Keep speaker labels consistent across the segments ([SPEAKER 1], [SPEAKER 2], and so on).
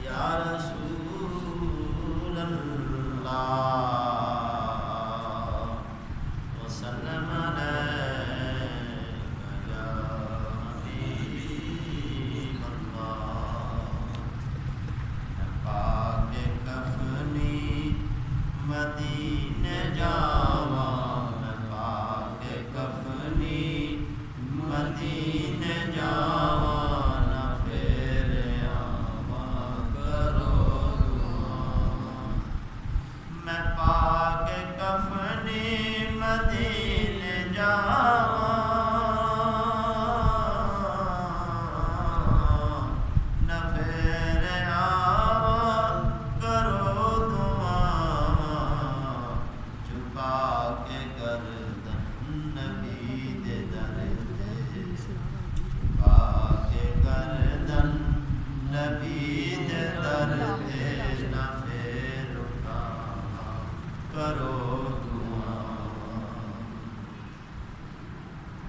[SPEAKER 1] یا رسول اللہ وسلم علیک یا حبیب اللہ پاک کفنی مدینے جاواں پاک کفنی مدینے جاواں نہ پھر آواں کرو دعا میں پاک کفنی مدینے جاواں نہ پھر آواں کرو دعا چھپا کے گردن نبی دے در تے چھپا کے گردن نبی دے در تے نہ پھر اٹھاواں کرو دعا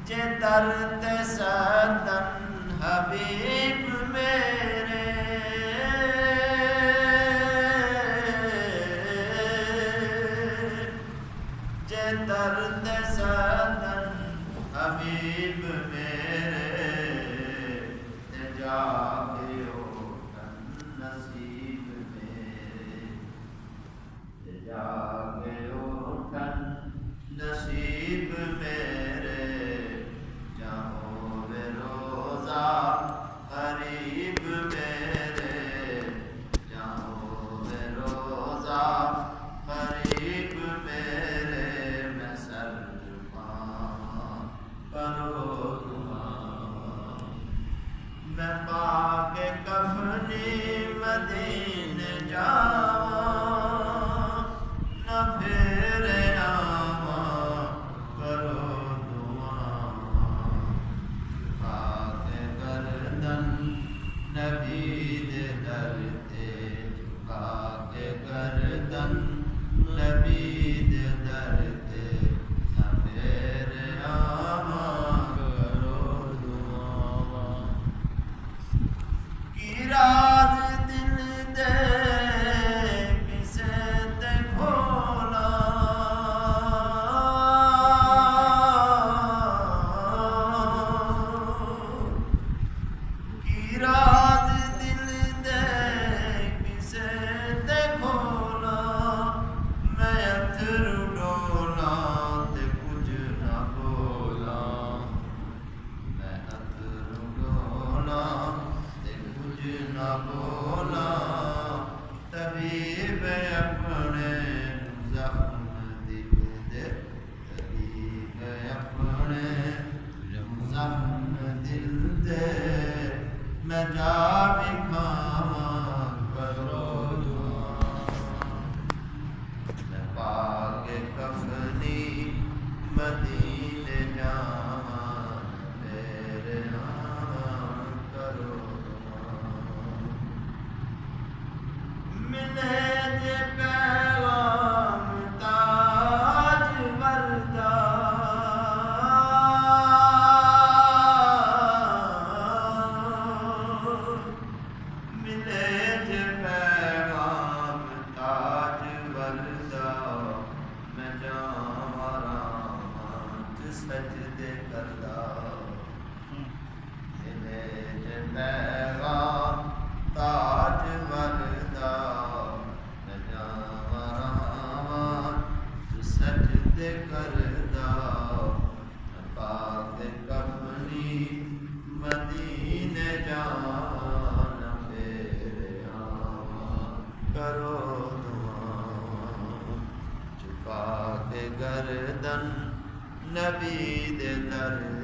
[SPEAKER 1] جے در تے سدن حبیب میرے جے در تے سدن حبیب میرے تے جاگے اٹھن نصیب میرے تے جاگے اٹھن نصیب میرے جہوں بے روزہ قریب میرے جہوں بے روزہ قریب میرے میں سر جھکاواں کرو دعا میں پاک کفنی مدینے جاواں نہ پھر آواں کرو دعا پاک گردن نبی دے در تے جھکا کے گردن نبی دے در تے نہ پھر آواں کرو دعا کی راز دل دے کسے تے کھولا کی راز دل دے کسے تے کھولا میں اتھرو ڈولا تے کچھ نہ بولا میں اتھرو ڈولا تے کچھ نہ بولا طبیب اپنے زخم دل دے طبیب اپنے زخم دل دے میں جا بھی کھاواں کرو دعا میں پاک کفنی مدینے جاواں میرے آواں کرو دعا ملے جے پیغام تاج وردہ ملے جے پیغام تاج وردہ میں جاواں راواں سجدے کردہ ملے جے پیغام تاج وردہ میں جاواں راواں سجدے کردہ میں پاک کفنی مدینے جاواں نہ پھر آواں کرو دعا چھپا کے گردن نبی دے در